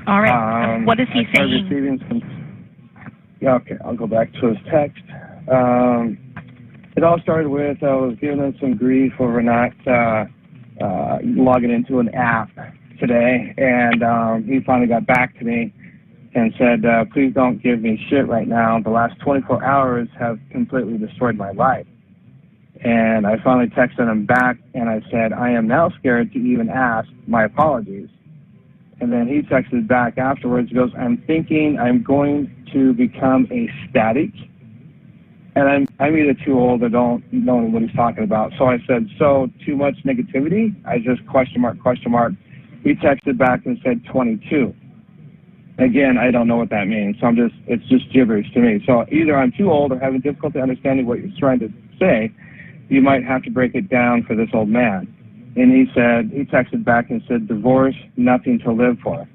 All right. What is he saying? Receiving some, yeah, okay, I'll go back to his text. It all started with I was giving him some grief over not logging into an app today, and he finally got back to me and said, please don't give me shit right now. The last 24 hours have completely destroyed my life. And I finally texted him back, and I said, I am now scared to even ask. My apologies. And then he texted back afterwards, he goes, I'm thinking I'm going to become a static, and I'm either too old or don't know what he's talking about. So I said, so too much negativity? I just question mark. He texted back and said 22. Again, I don't know what that means, so it's just gibberish to me. So either I'm too old or having difficulty understanding what you're trying to say. You might have to break it down for this old man. And he texted back and said, divorce, nothing to live for.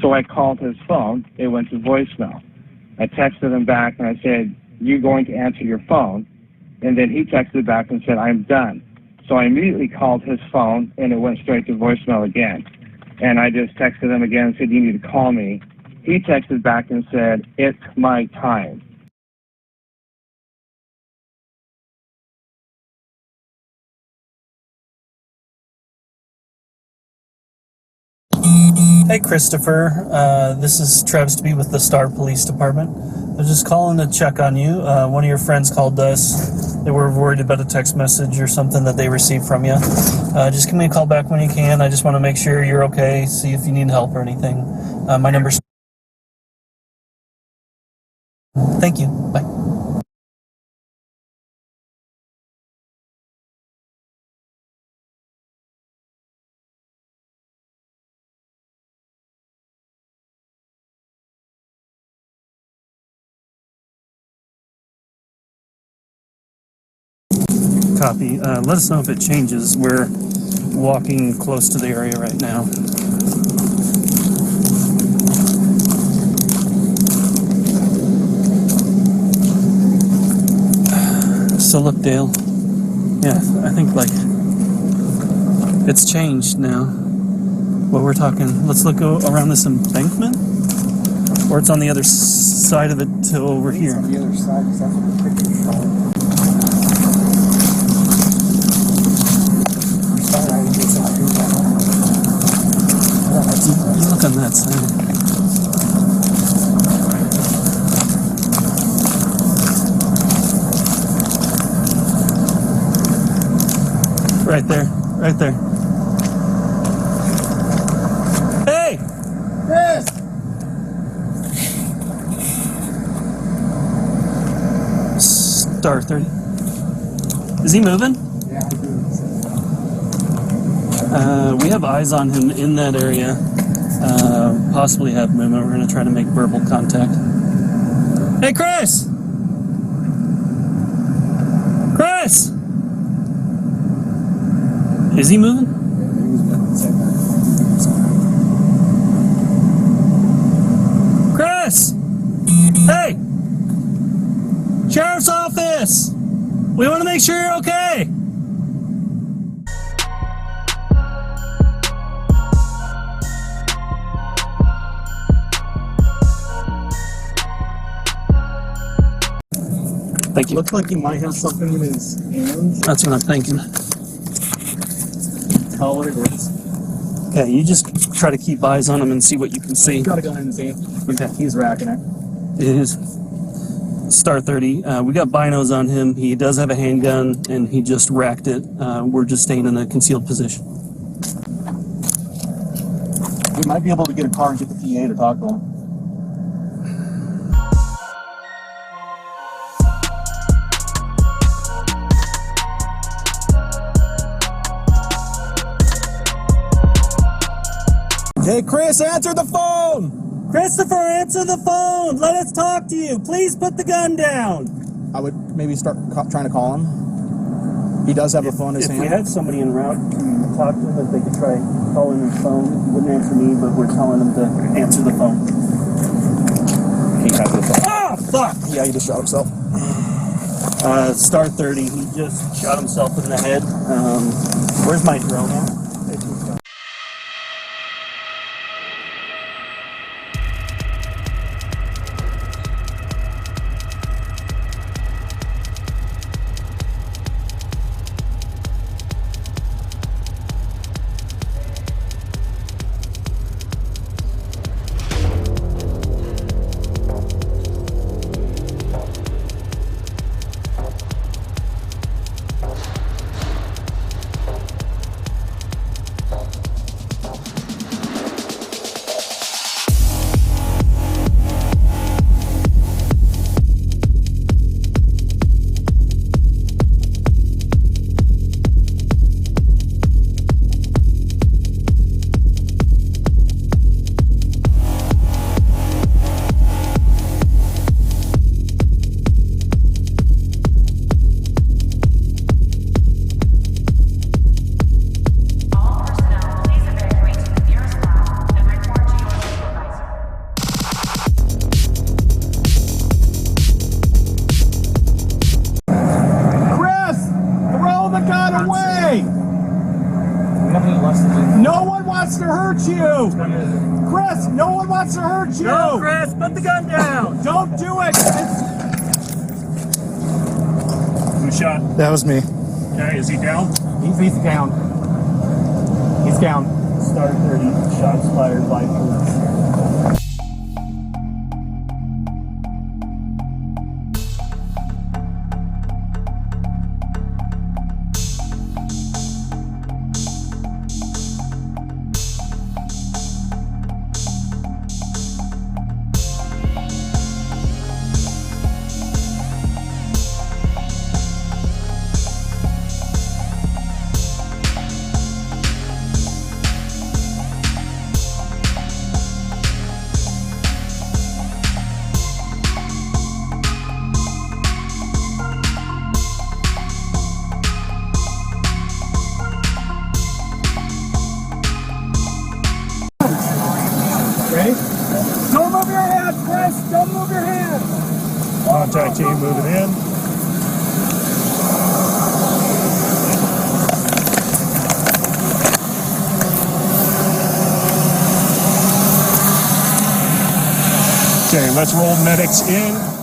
So I called his phone. It went to voicemail. I texted him back and I said, you're going to answer your phone. And then he texted back and said, I'm done. So I immediately called his phone and it went straight to voicemail again. And I just texted him again and said, you need to call me. He texted back and said, it's my time. Hey Christopher, this is Travis to be with the Star Police Department. I was just calling to check on you. One of your friends called us. They were worried about a text message or something that they received from you. Just give me a call back when you can. I just want to make sure you're okay, see if you need help or anything. My number's... Thank you. Bye. Copy. Let us know if it changes. We're walking close to the area right now. So look, Dale. Yeah, I think like it's changed now. What we're talking. Let's look around this embankment, or it's on the other side of it to over here. It's on the other side, because that's what the picture's showing. You look on that side. Right there. Right there. Hey! Yes! Star 30. Is he moving? Yeah, he's doing We have eyes on him in that area. Possibly have movement. We're going to try to make verbal contact. Hey, Chris! Chris! Is he moving? Chris! Hey! Sheriff's office! We want to make sure you're okay! Thank you. Looks like he might have something in his hands. That's what I'm thinking. Tell what it is. Okay, you just try to keep eyes on him and see what you can see. He's got a gun in his hand. Okay. He's racking it. It is Star 30. We got binos on him. He does have a handgun, and he just racked it. We're just staying in a concealed position. We might be able to get a car and get the PA to talk to him. Hey, Chris, answer the phone! Christopher, answer the phone! Let us talk to you! Please put the gun down! I would maybe start trying to call him. He does have a phone in his hand. If we had somebody en route to talk to him, if they could try calling his phone. He wouldn't answer me, but we're telling him to answer the phone. He has the phone. Ah, fuck! Yeah, he just shot himself. Star 30, he just shot himself in the head. Where's my drone at? Where's my drone wants to hurt you. Chris, no one wants to hurt you. No, Chris, put the gun down. Don't do it. Who shot? That was me. Okay, is he down? He's down. He's down. Star 30, shots fired by police. Ready? Don't move your hand, Chris. Don't move your hand. Contact team moving in. Okay, let's roll medics in.